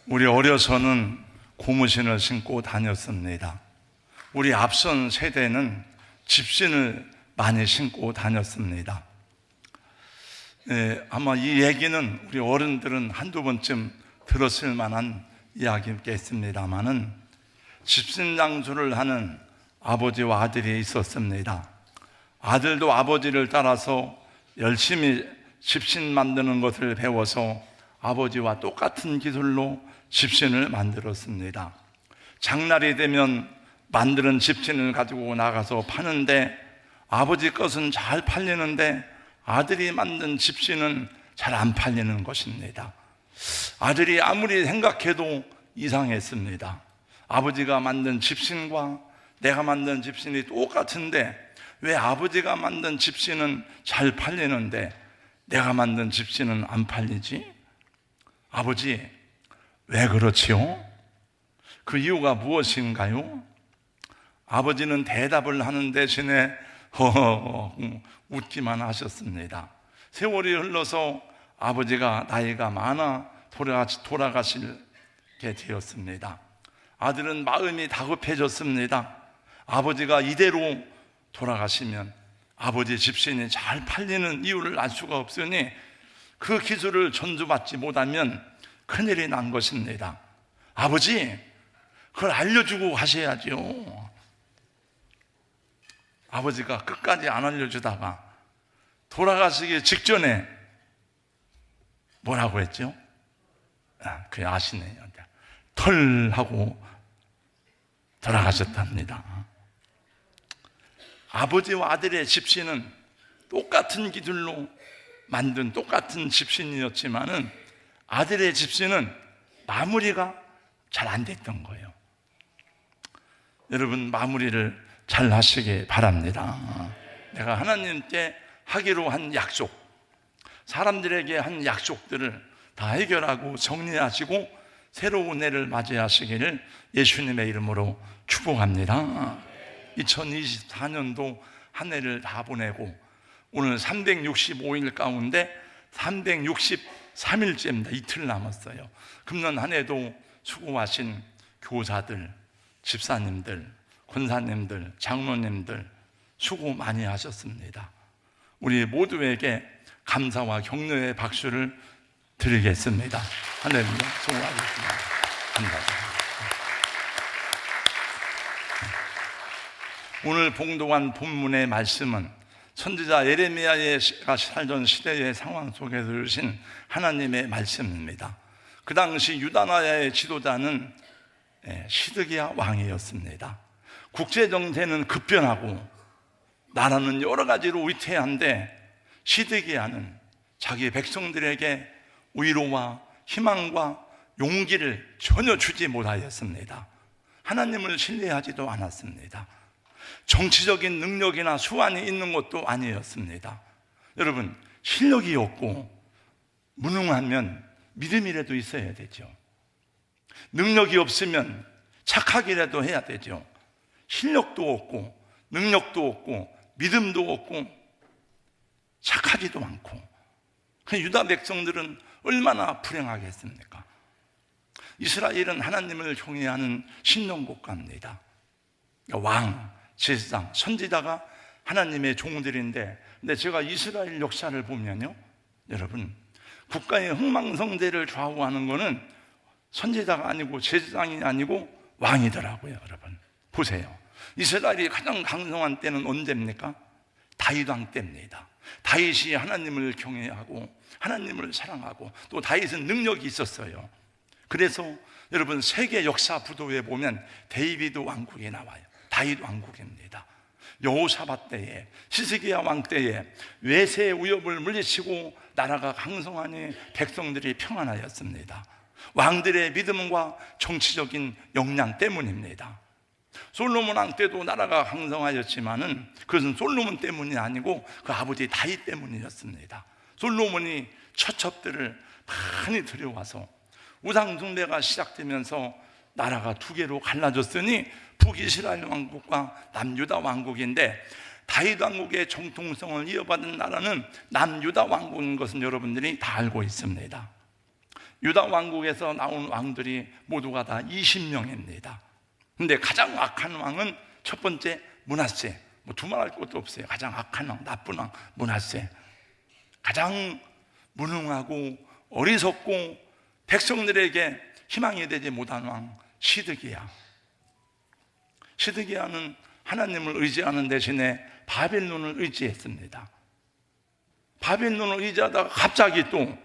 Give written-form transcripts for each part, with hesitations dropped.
우리 어려서는 고무신을 신고 다녔습니다. 우리 앞선 세대는 집신을 많이 신고 다녔습니다. 아마 이 얘기는 우리 어른들은 한두 번쯤 들었을 만한 이야기겠습니다만은 집신장수를 하는 아버지와 아들이 있었습니다. 아들도 아버지를 따라서 열심히 집신 만드는 것을 배워서 아버지와 똑같은 기술로 집신을 만들었습니다. 장날이 되면 만드는 집신을 가지고 나가서 파는데 아버지 것은 잘 팔리는데 아들이 만든 집신은 잘 안 팔리는 것입니다. 아들이 아무리 생각해도 이상했습니다. 아버지가 만든 집신과 내가 만든 집신이 똑같은데 왜 아버지가 만든 집신은 잘 팔리는데 내가 만든 집신은 안 팔리지? 아버지, 왜 그렇지요? 그 이유가 무엇인가요? 아버지는 대답을 하는 대신에 웃기만 하셨습니다. 세월이 흘러서 아버지가 나이가 많아 돌아가시게 되었습니다. 아들은 마음이 다급해졌습니다. 아버지가 이대로 돌아가시면 아버지 집신이 잘 팔리는 이유를 알 수가 없으니 그 기술을 전수받지 못하면 큰일이 난 것입니다. 아버지, 그걸 알려주고 가셔야죠. 아버지가 끝까지 안 알려주다가 돌아가시기 직전에 뭐라고 했죠? 그게 아시네요. 털 하고 돌아가셨답니다. 아버지와 아들의 집신은 똑같은 기술로 만든 똑같은 집신이었지만은 아들의 집신은 마무리가 잘 안 됐던 거예요. 여러분, 마무리를 잘 하시기 바랍니다. 내가 하나님께 하기로 한 약속, 사람들에게 한 약속들을 다 해결하고 정리하시고 새로운 해를 맞이하시기를 예수님의 이름으로 축복합니다. 2024년도 한 해를 다 보내고 오늘 365일 가운데 363일째입니다. 이틀 남았어요. 금년 한 해도 수고하신 교사들, 집사님들, 권사님들, 장로님들 수고 많이 하셨습니다. 우리 모두에게 감사와 격려의 박수를 드리겠습니다. 할렐루야, 수고하셨습니다. 감사합니다. 오늘 봉독한 본문의 말씀은 선지자 예레미야가 살던 시대의 상황 속에서 주신 하나님의 말씀입니다. 그 당시 유다나라의 지도자는 시드기야 왕이었습니다. 국제정세는 급변하고 나라는 여러 가지로 위태한데 시드기야는 자기 백성들에게 위로와 희망과 용기를 전혀 주지 못하였습니다. 하나님을 신뢰하지도 않았습니다. 정치적인 능력이나 수완이 있는 것도 아니었습니다. 여러분, 실력이 없고 무능하면 믿음이라도 있어야 되죠. 능력이 없으면 착하기라도 해야 되죠. 실력도 없고 능력도 없고 믿음도 없고 착하지도 않고 유다 백성들은 얼마나 불행하겠습니까? 이스라엘은 하나님을 경외하는 신령국가입니다. 왕, 제사장, 선지자가 하나님의 종들인데, 근데 제가 이스라엘 역사를 보면요, 여러분, 국가의 흥망성쇠를 좌우하는 것은 선지자가 아니고 제사장이 아니고 왕이더라고요. 여러분 보세요. 이스라엘이 가장 강성한 때는 언제입니까? 다윗 왕 때입니다. 다윗이 하나님을 경외하고 하나님을 사랑하고 또 다윗은 능력이 있었어요. 그래서 여러분 세계 역사 부도에 보면 데이비드 왕국이 나와요. 다윗 왕국입니다. 여호사밧 때에, 시스기야 왕 때에 외세의 위협을 물리치고 나라가 강성하니 백성들이 평안하였습니다. 왕들의 믿음과 정치적인 역량 때문입니다. 솔로몬 왕 때도 나라가 강성하였지만은 그것은 솔로몬 때문이 아니고 그 아버지 다윗 때문이었습니다. 솔로몬이 처첩들을 많이 들여와서 우상 숭배가 시작되면서 나라가 두 개로 갈라졌으니 북이스라엘 왕국과 남유다 왕국인데 다윗 왕국의 정통성을 이어받은 나라는 남유다 왕국인 것은 여러분들이 다 알고 있습니다. 유다 왕국에서 나온 왕들이 모두가 다 20명입니다. 근데 가장 악한 왕은 첫 번째 므낫세. 뭐 두말할 것도 없어요. 가장 악한 왕, 나쁜 왕 므낫세. 가장 무능하고 어리석고 백성들에게 희망이 되지 못한 왕 시드기야. 시드기야는 하나님을 의지하는 대신에 바벨론을 의지했습니다. 바벨론을 의지하다가 갑자기 또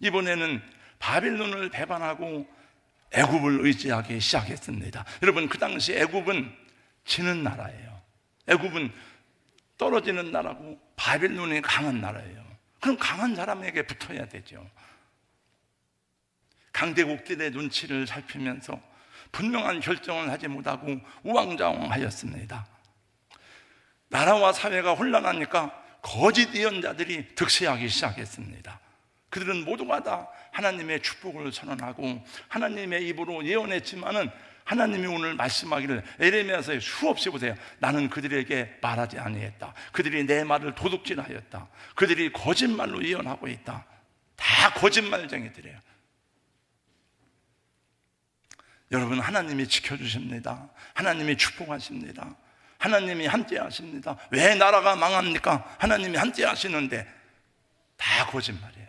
이번에는 바벨론을 배반하고 애굽을 의지하기 시작했습니다. 여러분, 그 당시 애굽은 지는 나라예요. 애굽은 떨어지는 나라고 바벨론이 강한 나라예요. 그럼 강한 사람에게 붙어야 되죠. 강대국들의 눈치를 살피면서 분명한 결정을 하지 못하고 우왕좌왕하였습니다. 나라와 사회가 혼란하니까 거짓 예언자들이 득세하기 시작했습니다. 그들은 모두가 다 하나님의 축복을 선언하고 하나님의 입으로 예언했지만은 하나님이 오늘 말씀하기를 에레미야서에 수없이 보세요. 나는 그들에게 말하지 아니했다. 그들이 내 말을 도둑질하였다. 그들이 거짓말로 예언하고 있다. 다 거짓말쟁이들이에요. 여러분, 하나님이 지켜주십니다. 하나님이 축복하십니다. 하나님이 함께 하십니다. 왜 나라가 망합니까? 하나님이 함께 하시는데 다 거짓말이에요.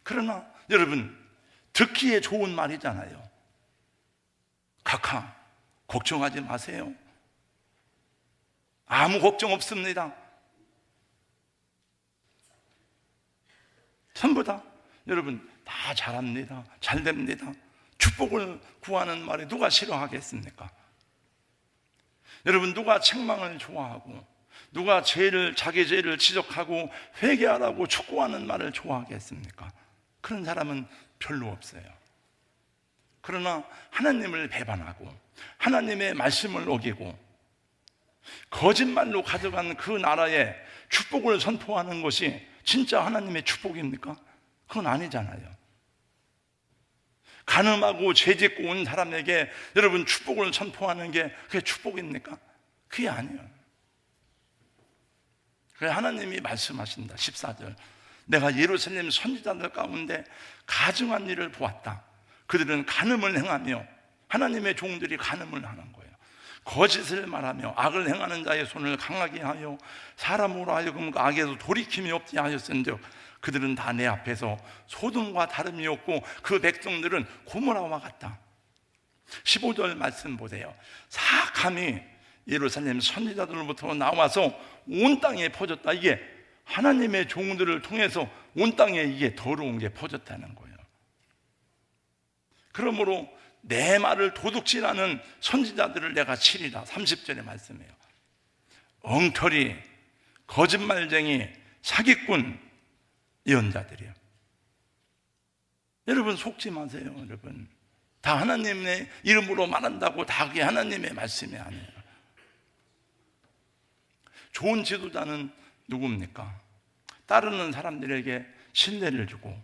그러나 여러분, 듣기에 좋은 말이잖아요. 각하, 걱정하지 마세요. 아무 걱정 없습니다. 전부 다 여러분 다 잘합니다. 잘 됩니다. 축복을 구하는 말에 누가 싫어하겠습니까? 여러분, 누가 책망을 좋아하고 누가 자기 죄를 지적하고 회개하라고 촉구하는 말을 좋아하겠습니까? 그런 사람은 별로 없어요. 그러나 하나님을 배반하고 하나님의 말씀을 어기고 거짓말로 가져간 그 나라에 축복을 선포하는 것이 진짜 하나님의 축복입니까? 그건 아니잖아요. 가늠하고 죄짓고 온 사람에게 여러분 축복을 선포하는 게 그게 축복입니까? 그게 아니에요. 그래서 하나님이 말씀하신다. 14절, 내가 예루살렘 선지자들 가운데 가증한 일을 보았다. 그들은 간음을 행하며, 하나님의 종들이 간음을 하는 거예요. 거짓을 말하며 악을 행하는 자의 손을 강하게 하여 사람으로 하여금 그 악에서 돌이킴이 없게 하였은즉 그들은 다 내 앞에서 소돔과 다름이 없고 그 백성들은 고모라와 같다. 15절 말씀 보세요. 사악함이 예루살렘 선지자들로부터 나와서 온 땅에 퍼졌다. 이게 하나님의 종들을 통해서 온 땅에 이게 더러운 게 퍼졌다는 거예요. 그러므로 내 말을 도둑질하는 선지자들을 내가 치리라. 30절의 말씀이에요. 엉터리, 거짓말쟁이, 사기꾼 예언자들이에요. 여러분 속지 마세요. 여러분 다 하나님의 이름으로 말한다고 다 그게 하나님의 말씀이 아니에요. 좋은 지도자는 누굽니까? 따르는 사람들에게 신뢰를 주고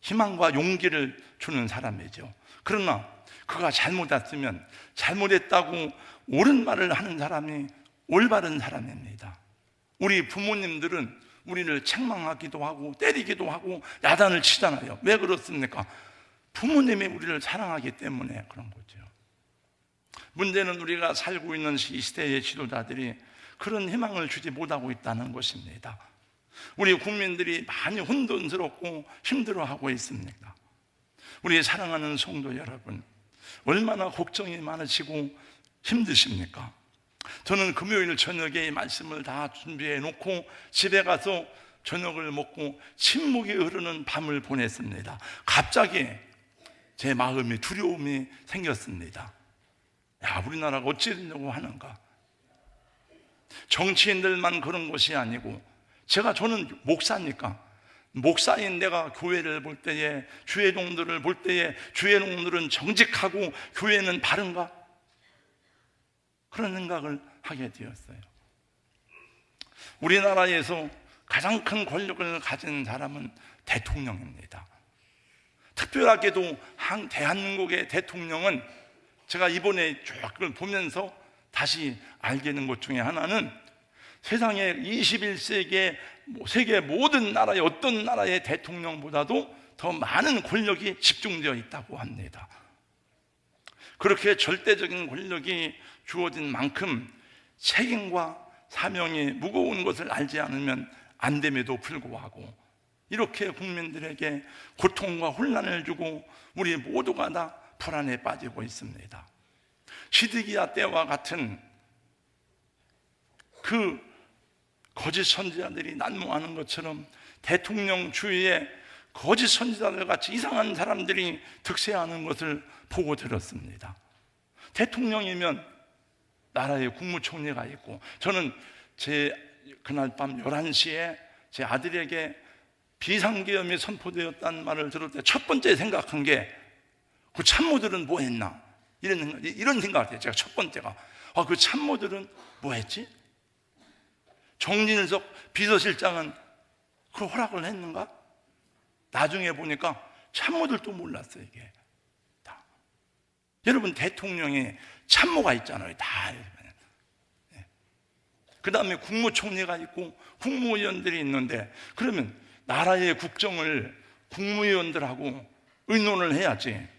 희망과 용기를 주는 사람이죠. 그러나 그가 잘못했으면 잘못했다고 옳은 말을 하는 사람이 올바른 사람입니다. 우리 부모님들은 우리를 책망하기도 하고 때리기도 하고 야단을 치잖아요. 왜 그렇습니까? 부모님이 우리를 사랑하기 때문에 그런 거죠. 문제는 우리가 살고 있는 이 시대의 지도자들이 그런 희망을 주지 못하고 있다는 것입니다. 우리 국민들이 많이 혼돈스럽고 힘들어하고 있습니다. 우리 사랑하는 성도 여러분, 얼마나 걱정이 많으시고 힘드십니까? 저는 금요일 저녁에 이 말씀을 다 준비해 놓고 집에 가서 저녁을 먹고 침묵이 흐르는 밤을 보냈습니다. 갑자기 제 마음에 두려움이 생겼습니다. 야, 우리나라가 어찌 되려고 하는가? 정치인들만 그런 것이 아니고 저는 목사니까 목사인 내가 교회를 볼 때에 주의 종들을 볼 때에 주의 종들은 정직하고 교회는 바른가? 그런 생각을 하게 되었어요. 우리나라에서 가장 큰 권력을 가진 사람은 대통령입니다. 특별하게도 대한민국의 대통령은 제가 이번에 쭉 보면서 다시 알게 된 것 중에 하나는 세상의 21세기의 세계 모든 나라의 어떤 나라의 대통령보다도 더 많은 권력이 집중되어 있다고 합니다. 그렇게 절대적인 권력이 주어진 만큼 책임과 사명이 무거운 것을 알지 않으면 안 됨에도 불구하고 이렇게 국민들에게 고통과 혼란을 주고 우리 모두가 다 불안에 빠지고 있습니다. 시드기야 때와 같은 그 거짓 선지자들이 난무하는 것처럼 대통령 주위에 거짓 선지자들 같이 이상한 사람들이 득세하는 것을 보고 들었습니다. 대통령이면 나라의 국무총리가 있고, 저는 그날 밤 11시에 제 아들에게 비상계엄이 선포되었다는 말을 들을 때 첫 번째 생각한 게 그 참모들은 뭐 했나? 이런 생각을 해요. 제가 첫 번째가 그 참모들은 뭐 했지? 정진석 비서실장은 그 허락을 했는가? 나중에 보니까 참모들도 몰랐어요. 이게 다. 여러분, 대통령이 참모가 있잖아요. 다. 그 다음에 국무총리가 있고 국무위원들이 있는데, 그러면 나라의 국정을 국무위원들하고 의논을 해야지.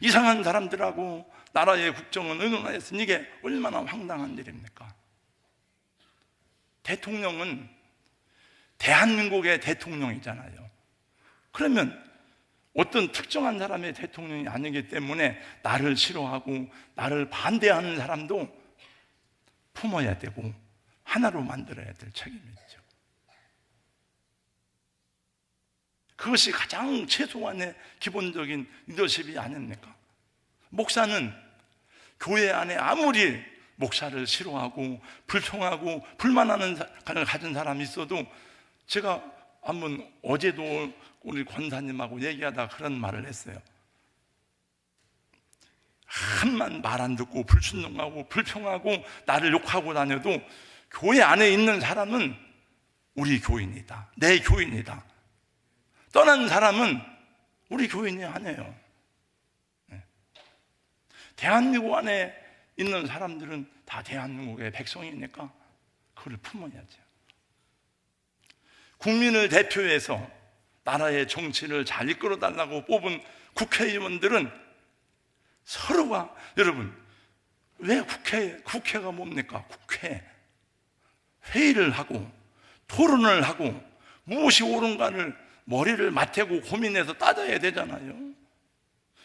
이상한 사람들하고 나라의 국정은 의논하였으니 이게 얼마나 황당한 일입니까? 대통령은 대한민국의 대통령이잖아요. 그러면 어떤 특정한 사람의 대통령이 아니기 때문에 나를 싫어하고 나를 반대하는 사람도 품어야 되고 하나로 만들어야 될 책임이 있죠. 그것이 가장 최소한의 기본적인 리더십이 아닙니까? 목사는 교회 안에 아무리 목사를 싫어하고 불평하고 불만하는 간을 가진 사람이 있어도, 제가 한번 어제도 우리 권사님하고 얘기하다 그런 말을 했어요. 한만 말 안 듣고 불순종하고 불평하고 나를 욕하고 다녀도 교회 안에 있는 사람은 우리 교인이다, 내 교인이다. 떠난 사람은 우리 교인이 아니에요. 대한민국 안에 있는 사람들은 다 대한민국의 백성이니까 그걸 품어야죠. 국민을 대표해서 나라의 정치를 잘 이끌어달라고 뽑은 국회의원들은 서로가, 여러분, 왜 국회가 뭡니까? 회의를 하고 토론을 하고 무엇이 옳은가를 머리를 맞대고 고민해서 따져야 되잖아요.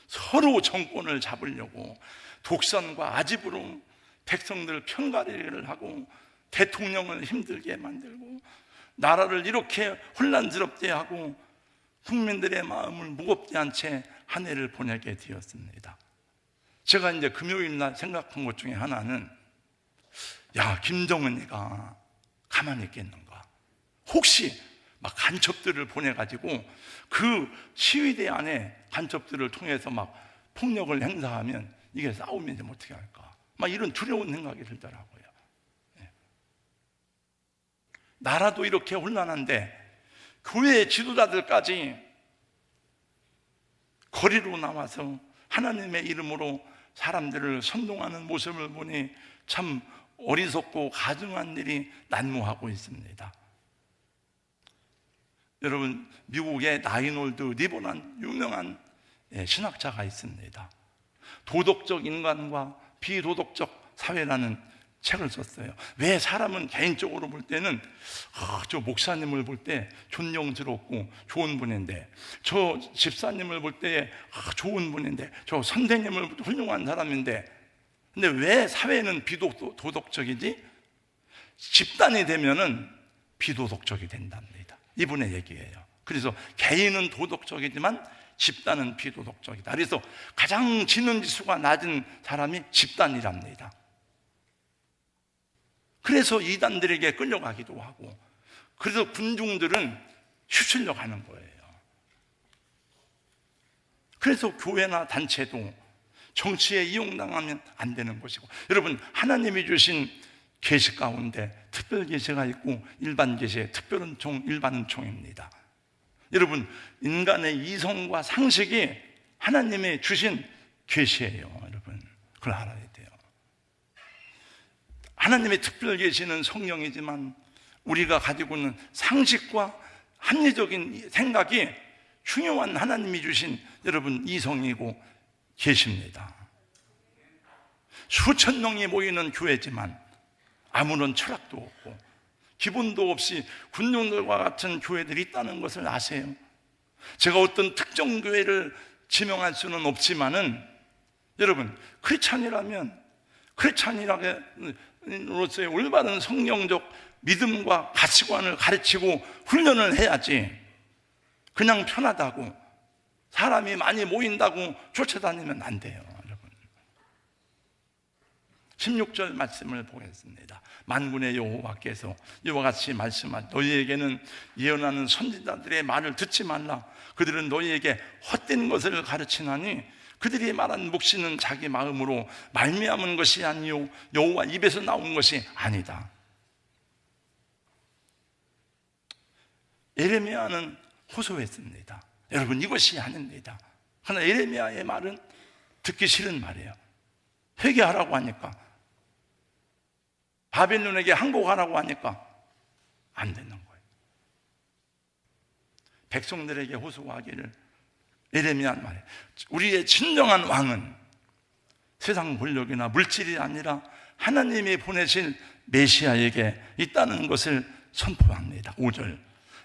서로 정권을 잡으려고 독선과 아집으로 백성들 편가르기를 하고 대통령을 힘들게 만들고 나라를 이렇게 혼란스럽게 하고 국민들의 마음을 무겁지 않은 채 한 해를 보내게 되었습니다. 제가 이제 금요일 날 생각한 것 중에 하나는, 김정은이가 가만히 있겠는가? 혹시 막 간첩들을 보내가지고 그 시위대 안에 간첩들을 통해서 막 폭력을 행사하면 이게 싸우면 좀 어떻게 할까? 막 이런 두려운 생각이 들더라고요. 나라도 이렇게 혼란한데 교회 지도자들까지 거리로 나와서 하나님의 이름으로 사람들을 선동하는 모습을 보니 참 어리석고 가증한 일이 난무하고 있습니다. 여러분, 미국의 나인홀드 리버란 유명한 신학자가 있습니다. 도덕적 인간과 비도덕적 사회라는 책을 썼어요. 왜 사람은 개인적으로 볼 때는 저 목사님을 볼 때 존경스럽고 좋은 분인데, 저 집사님을 볼 때 좋은 분인데, 저 선생님을 볼 때 훌륭한 사람인데, 근데 왜 사회는 비도덕적이지? 집단이 되면은 비도덕적이 된답니다. 이분의 얘기예요. 그래서 개인은 도덕적이지만 집단은 비도덕적이다. 그래서 가장 지능지수가 낮은 사람이 집단이랍니다. 그래서 이단들에게 끌려가기도 하고, 그래서 군중들은 휩쓸려 가는 거예요. 그래서 교회나 단체도 정치에 이용당하면 안 되는 것이고, 여러분, 하나님이 주신 계시 가운데 특별 계시가 있고 일반 계시의 특별한 총, 일반은 총입니다. 여러분, 인간의 이성과 상식이 하나님이 주신 계시예요. 여러분, 그걸 알아야 돼요. 하나님의 특별 계시는 성령이지만 우리가 가지고 있는 상식과 합리적인 생각이 중요한 하나님이 주신 여러분 이성이고 계십니다. 수천 명이 모이는 교회지만 아무런 철학도 없고 기본도 없이 군중들과 같은 교회들이 있다는 것을 아세요? 제가 어떤 특정 교회를 지명할 수는 없지만은 여러분, 크리스찬이라면 크리스찬이로서의 올바른 성경적 믿음과 가치관을 가르치고 훈련을 해야지, 그냥 편하다고 사람이 많이 모인다고 쫓아다니면 안 돼요. 여러분, 16절 말씀을 보겠습니다. 만군의 여호와께서 이와 같이 말씀하시되 너희에게는 예언하는 선지자들의 말을 듣지 말라. 그들은 너희에게 헛된 것을 가르치나니 그들이 말한 묵시는 자기 마음으로 말미암은 것이 아니요 여호와 입에서 나온 것이 아니다. 예레미야는 호소했습니다. 여러분, 이것이 아닙니다. 그러나 예레미야의 말은 듣기 싫은 말이에요. 회개하라고 하니까, 바벨론에게 항복하라고 하니까 안 되는 거예요. 백성들에게 호소하기를, 예레미야 말이에요. 우리의 진정한 왕은 세상 권력이나 물질이 아니라 하나님이 보내신 메시아에게 있다는 것을 선포합니다. 5절,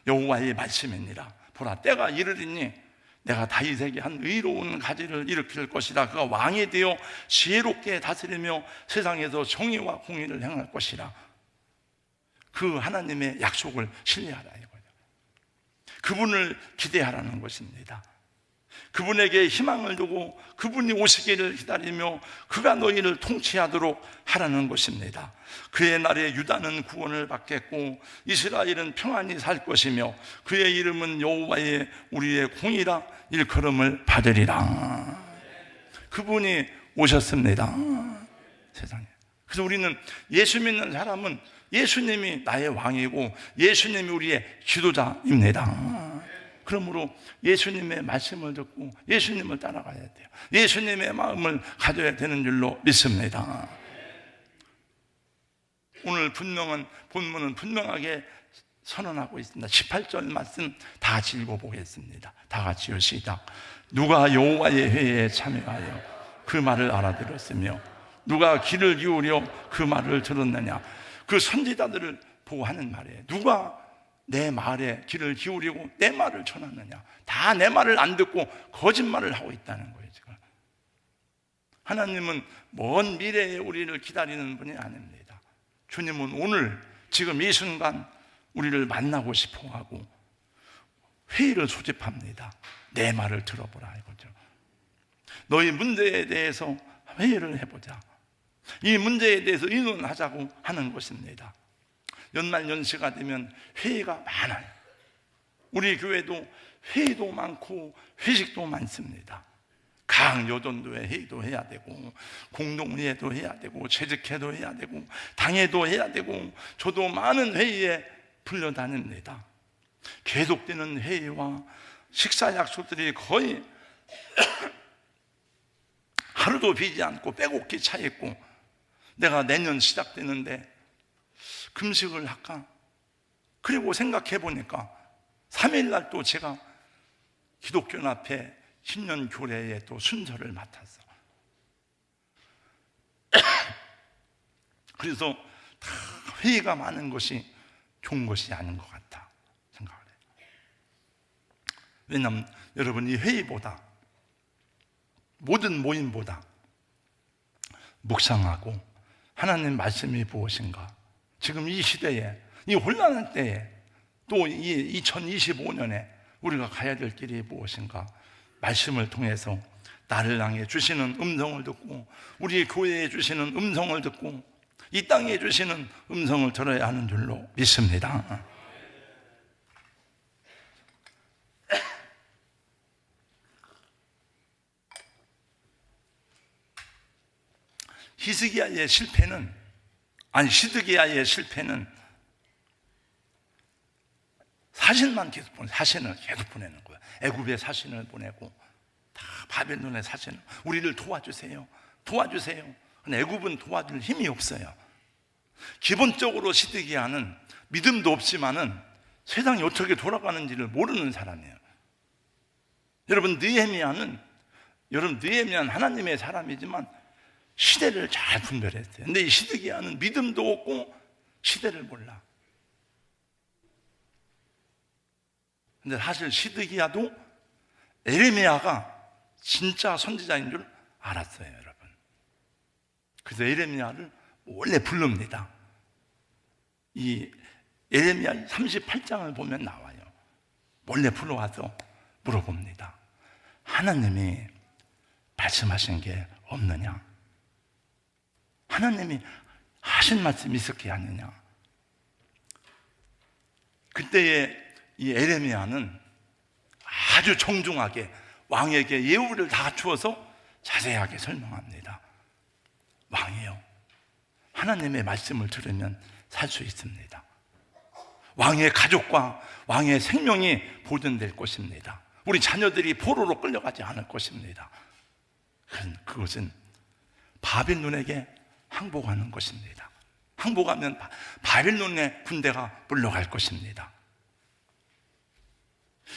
여호와의 말씀이니라. 보라, 때가 이르리니 내가 다윗에게 한 의로운 가지를 일으킬 것이라. 그가 왕이 되어 지혜롭게 다스리며 세상에서 정의와 공의를 행할 것이라. 그 하나님의 약속을 신뢰하라 이거죠. 그분을 기대하라는 것입니다. 그분에게 희망을 두고 그분이 오시기를 기다리며 그가 너희를 통치하도록 하라는 것입니다. 그의 날에 유다는 구원을 받겠고 이스라엘은 평안히 살 것이며 그의 이름은 여호와의 우리의 공이라 일컬음을 받으리라. 그분이 오셨습니다, 세상에. 그래서 우리는 예수 믿는 사람은 예수님이 나의 왕이고 예수님이 우리의 지도자입니다. 그러므로 예수님의 말씀을 듣고 예수님을 따라가야 돼요. 예수님의 마음을 가져야 되는 줄로 믿습니다. 오늘 본문은 분명하게 선언하고 있습니다. 18절 말씀 다 같이 읽어보겠습니다. 다 같이요, 시작. 누가 여호와의 회의에 참여하여 그 말을 알아들었으며 누가 귀를 기울여 그 말을 들었느냐. 그 선지자들을 보고 하는 말이에요. 누가 내 말에 귀를 기울이고 내 말을 전하느냐. 다 내 말을 안 듣고 거짓말을 하고 있다는 거예요, 지금. 하나님은 먼 미래에 우리를 기다리는 분이 아닙니다. 주님은 오늘 지금 이 순간 우리를 만나고 싶어 하고 회의를 소집합니다. 내 말을 들어보라 이거죠. 너희 문제에 대해서 회의를 해보자. 이 문제에 대해서 의논하자고 하는 것입니다. 연말 연시가 되면 회의가 많아요. 우리 교회도 회의도 많고 회식도 많습니다. 강요전도 회의도 해야 되고 공동회의도 해야 되고 재직회도 해야 되고 당회도 해야 되고 저도 많은 회의에 불려다닙니다. 계속되는 회의와 식사 약속들이 거의 하루도 비지 않고 빼곡히 차 있고, 내가 내년 시작되는데 금식을 할까? 그리고 생각해 보니까 3일날 또 제가 기독교연합회 신년 교례에 또 순서를 맡았어. 그래서 다 회의가 많은 것이 좋은 것이 아닌 것 같다 생각을 해요. 왜냐하면 여러분, 이 회의보다, 모든 모임보다 묵상하고 하나님 말씀이 무엇인가, 지금 이 시대에, 이 혼란한 때에, 또 이 2025년에 우리가 가야 될 길이 무엇인가, 말씀을 통해서 나를 향해 주시는 음성을 듣고 우리 교회에 주시는 음성을 듣고 이 땅에 주시는 음성을 들어야 하는 줄로 믿습니다. 시드기야의 실패는 사신만 계속 사신을 계속 보내는 거예요. 애굽의 사신을 보내고 다 바벨론의 사신을, 우리를 도와주세요. 근데 애굽은 도와줄 힘이 없어요. 기본적으로 시드기야는 믿음도 없지만은 세상이 어떻게 돌아가는지를 모르는 사람이에요. 여러분, 느헤미야는 하나님의 사람이지만 시대를 잘 분별했어요. 근데 이 시드기야는 믿음도 없고 시대를 몰라. 근데 사실 시드기야도 에레미야가 진짜 선지자인 줄 알았어요, 여러분. 그래서 에레미야를 원래 부릅니다. 이 에레미야 38장을 보면 나와요. 원래 불러와서 물어봅니다. 하나님이 말씀하신 게 없느냐? 하나님이 하신 말씀이 있었기 아니냐? 그때의 이 에레미야는 아주 정중하게 왕에게 예우를 다 갖추어서 자세하게 설명합니다. 왕이요, 하나님의 말씀을 들으면 살 수 있습니다. 왕의 가족과 왕의 생명이 보존될 것입니다. 우리 자녀들이 포로로 끌려가지 않을 것입니다. 그것은 바빌론에게 항복하는 것입니다. 항복하면 바빌론의 군대가 물러갈 것입니다.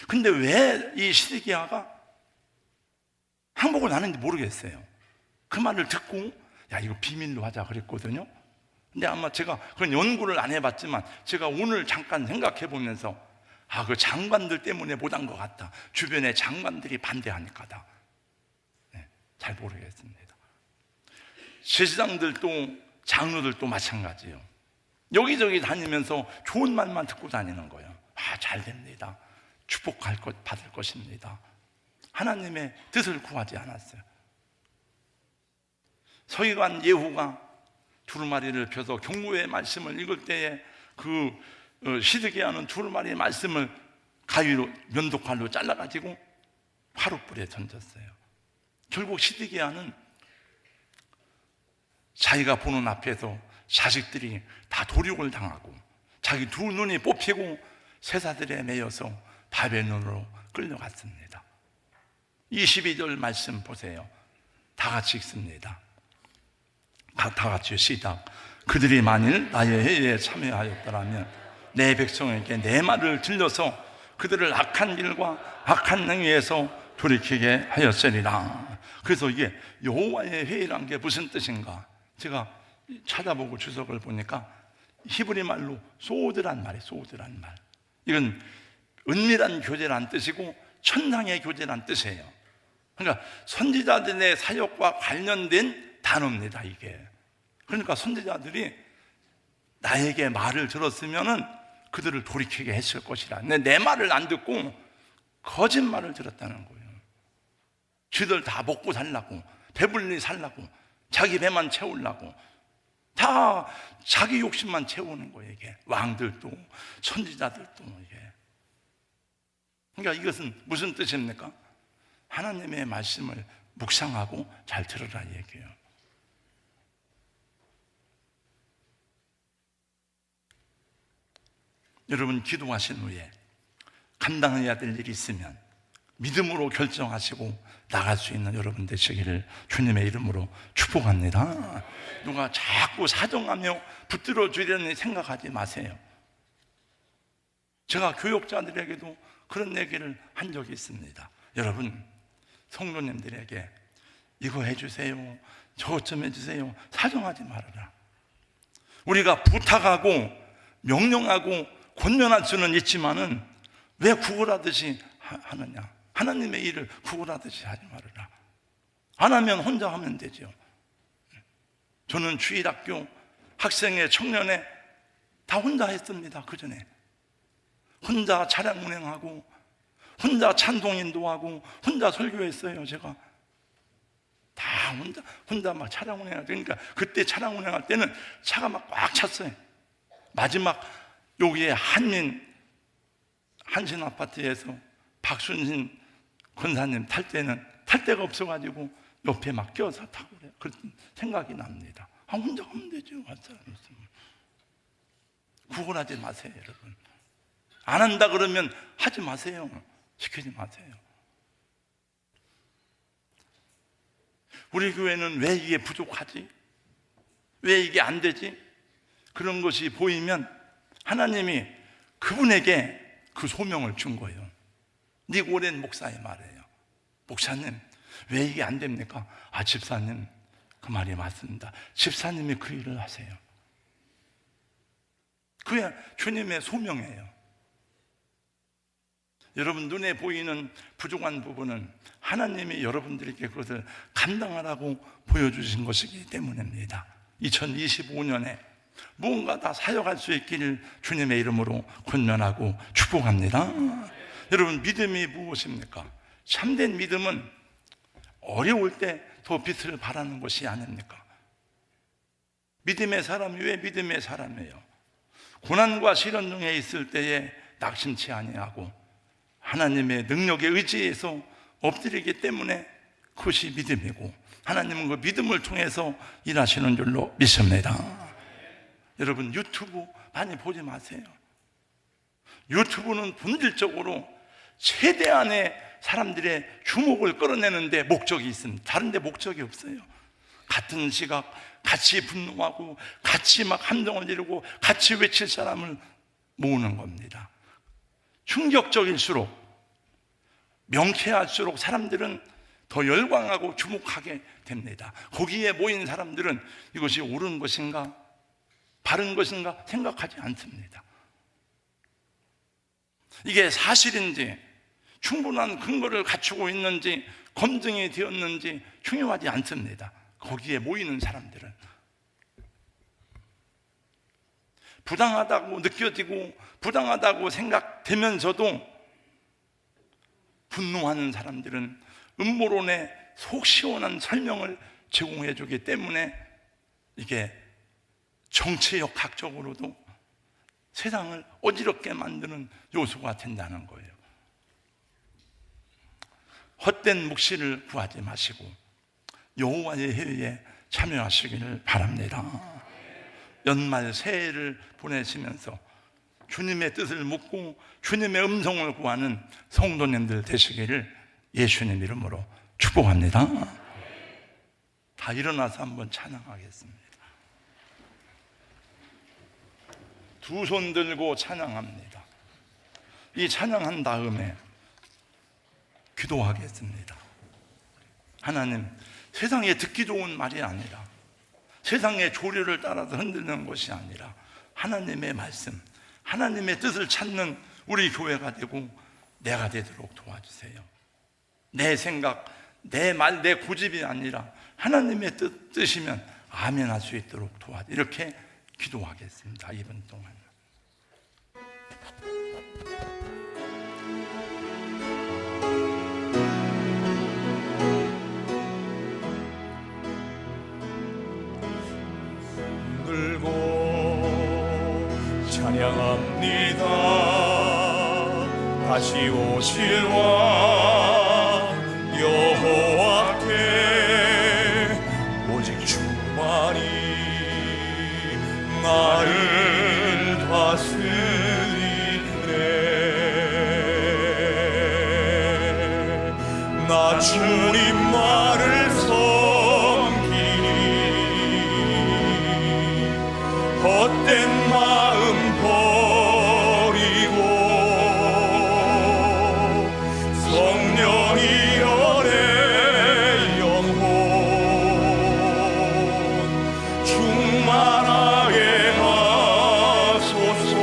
근데 왜 이 시드기야가 항복을 하는지 모르겠어요. 그 말을 듣고 야, 이거 비밀로 하자 그랬거든요. 근데 아마 제가 그런 연구를 안 해봤지만 제가 오늘 잠깐 생각해 보면서 그 장관들 때문에 못한 것 같다. 주변에 장관들이 반대하니까다. 네, 잘 모르겠습니다. 제사장들도 장로들도 마찬가지예요. 여기저기 다니면서 좋은 말만 듣고 다니는 거예요. 잘 됩니다. 축복할 것 받을 것입니다. 하나님의 뜻을 구하지 않았어요. 서기관 예후가 두루마리를 펴서 경고의 말씀을 읽을 때에 그 시드기야는 두루마리의 말씀을 가위로 면도칼로 잘라가지고 화롯불에 던졌어요. 결국 시드기야는 자기가 보는 앞에서 자식들이 다 도륙을 당하고 자기 두 눈이 뽑히고 세사들에 매여서 바벨론으로 끌려갔습니다. 22절 말씀 보세요. 다 같이 읽습니다. 다 같이 시작. 그들이 만일 나의 회의에 참여하였더라면 내 백성에게 내 말을 들려서 그들을 악한 길과 악한 행위에서 돌이키게 하였으리라. 그래서 이게 여호와의 회의란 게 무슨 뜻인가? 제가 찾아보고 주석을 보니까 히브리 말로 소드란 말이에요. 소드란 말. 이건 은밀한 교제란 뜻이고 천상의 교제란 뜻이에요. 그러니까 선지자들의 사역과 관련된 단어입니다, 이게. 그러니까 선지자들이 나에게 말을 들었으면은 그들을 돌이키게 했을 것이라. 근데 내 말을 안 듣고 거짓말을 들었다는 거예요. 쥐들 다 먹고 살라고, 배불리 살라고, 자기 배만 채우려고, 다 자기 욕심만 채우는 거예요, 이게. 왕들도, 선지자들도, 이게. 그러니까 이것은 무슨 뜻입니까? 하나님의 말씀을 묵상하고 잘 들으라 얘기해요. 여러분, 기도하신 후에 감당해야 될 일이 있으면 믿음으로 결정하시고 나갈 수 있는 여러분 되시기를 주님의 이름으로 축복합니다. 누가 자꾸 사정하며 붙들어 주려니 생각하지 마세요. 제가 교육자들에게도 그런 얘기를 한 적이 있습니다. 여러분, 성도님들에게 이거 해주세요, 저것 좀 해주세요 사정하지 말아라. 우리가 부탁하고 명령하고 권면할 수는 있지만은 왜 구걸하듯이 하느냐? 하나님의 일을 구걸하듯이 하지 말아라. 안 하면 혼자 하면 되죠. 저는 주일학교 학생회 청년회 다 혼자 했습니다. 그 전에 혼자 차량 운행하고 혼자 찬송 인도하고 혼자 설교했어요. 제가 다 혼자 막 차량 운행할 때, 그러니까 그때 차량 운행할 때는 차가 막 꽉 찼어요. 마지막 여기에 한신 아파트에서 박순신 권사님 탈 때는 탈 데가 없어가지고 옆에 막 껴서 타고 그래요. 그런 생각이 납니다. 혼자 하면 되죠. 할 사람 있으면. 구걸하지 마세요, 여러분. 안 한다 그러면 하지 마세요. 시키지 마세요. 우리 교회는 왜 이게 부족하지? 왜 이게 안 되지? 그런 것이 보이면 하나님이 그분에게 그 소명을 준 거예요. 니고렌 목사의 말이에요. 목사님, 왜 이게 안 됩니까? 아, 집사님, 그 말이 맞습니다. 집사님이 그 일을 하세요. 그게 주님의 소명이에요. 여러분, 눈에 보이는 부족한 부분은 하나님이 여러분들에게 그것을 감당하라고 보여주신 것이기 때문입니다. 2025년에 무언가 다 사역할 수 있기를 주님의 이름으로 권면하고 축복합니다. 여러분, 믿음이 무엇입니까? 참된 믿음은 어려울 때 더 빛을 발하는 것이 아닙니까? 믿음의 사람이 왜 믿음의 사람이에요? 고난과 시련 중에 있을 때에 낙심치 아니하고 하나님의 능력에 의지해서 엎드리기 때문에 그것이 믿음이고, 하나님은 그 믿음을 통해서 일하시는 줄로 믿습니다. 여러분, 유튜브 많이 보지 마세요. 유튜브는 본질적으로 최대한의 사람들의 주목을 끌어내는데 목적이 있습니다. 다른 데 목적이 없어요. 같은 시각, 같이 분노하고 같이 막 함정을 지르고 같이 외칠 사람을 모으는 겁니다. 충격적일수록, 명쾌할수록 사람들은 더 열광하고 주목하게 됩니다. 거기에 모인 사람들은 이것이 옳은 것인가 바른 것인가 생각하지 않습니다. 이게 사실인지, 충분한 근거를 갖추고 있는지, 검증이 되었는지 중요하지 않습니다. 거기에 모이는 사람들은 부당하다고 느껴지고 부당하다고 생각되면서도 분노하는 사람들은 음모론의 속 시원한 설명을 제공해 주기 때문에 이게 정치역학적으로도 세상을 어지럽게 만드는 요소가 된다는 거예요. 헛된 묵시를 구하지 마시고 여호와의 회의에 참여하시기를 바랍니다. 연말 새해를 보내시면서 주님의 뜻을 묻고 주님의 음성을 구하는 성도님들 되시기를 예수님 이름으로 축복합니다. 다 일어나서 한번 찬양하겠습니다. 두 손 들고 찬양합니다. 이 찬양한 다음에 기도하겠습니다. 하나님, 세상에 듣기 좋은 말이 아니라, 세상의 조류를 따라서 흔드는 것이 아니라 하나님의 말씀, 하나님의 뜻을 찾는 우리 교회가 되고 내가 되도록 도와주세요. 내 생각, 내 말, 내 고집이 아니라 하나님의 뜻이면 아멘 할 수 있도록 도와주세요. 이렇게 기도하겠습니다. 2분 동안. 찬양합니다. 다시 오실 왕 여호와께 오직 주만이 나를 다스리네. 나 주님 말을 섬기니 헛된 마음 버리고 성령이여 내 영혼 충만하게 하소서.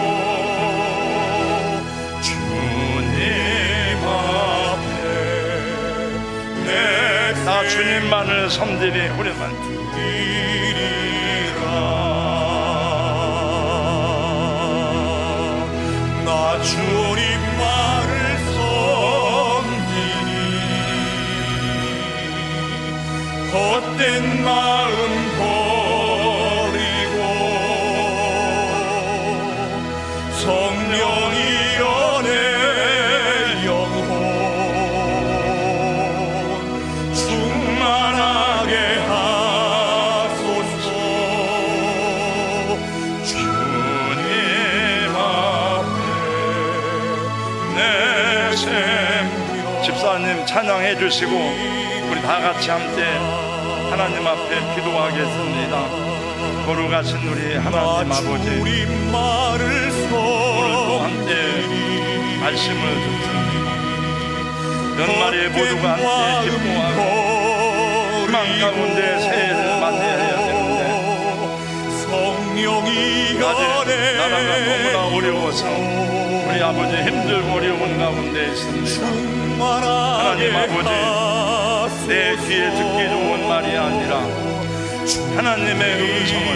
주님 앞에 내 나 주님만을 섬기리 우리만 드리리라. 나 주님 말을 섬기니 헛된 마음 버리고 성령이여 내 영혼 충만하게 하소서. 주님 앞에 내 생명. 집사님 찬양해 주시고 우리 다 같이 함께 하나님 앞에 기도하겠습니다. 거룩하신 우리 나 하나님 아버지, 주님 말을 오늘도 함께 말씀을 듣습니다. 연말에 모두가 함께 기뻐하고 희망 가운데 새해를 맞이해야 되는데 성령이 아직 나라가 너무나 어려워서 우리 아버지 힘들고 어려운 가운데 있습니다. 하나님 아버지, 내 귀에 듣기 좋은 말이 아니라 하나님의 음성을,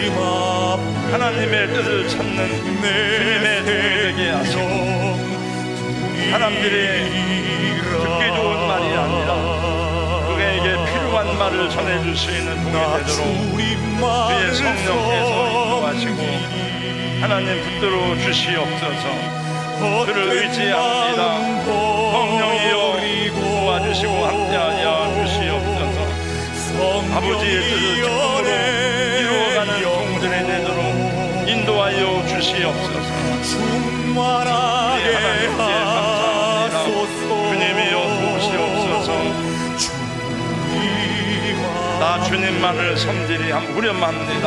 하나님의 뜻을 찾는 주님의 종이 되게 하시고, 사람들이 듣기 좋은 말이 아니라 그에게 필요한 말을 전해줄 수 있는 종이 되도록 주의 성령께서 인도하시고 하나님 붙들어 주시옵소서. 그를 의지합니다. 성령이여 도와주시고 함께하여 주시옵소서. 아버지의 뜻을 기쁨으로 이루어가는 종들이 되도록 인도하여 주시옵소서. 우리 하나님께 감사합니다. 주님이여 도우시옵소서. 나 주님만을 섬기리 후렴합니다.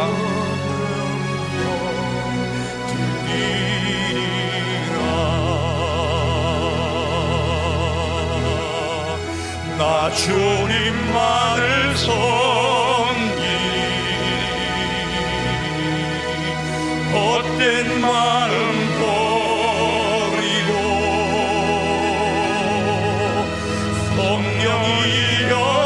나 주님만을 섬기리 헛된 마음 버리고 성령이여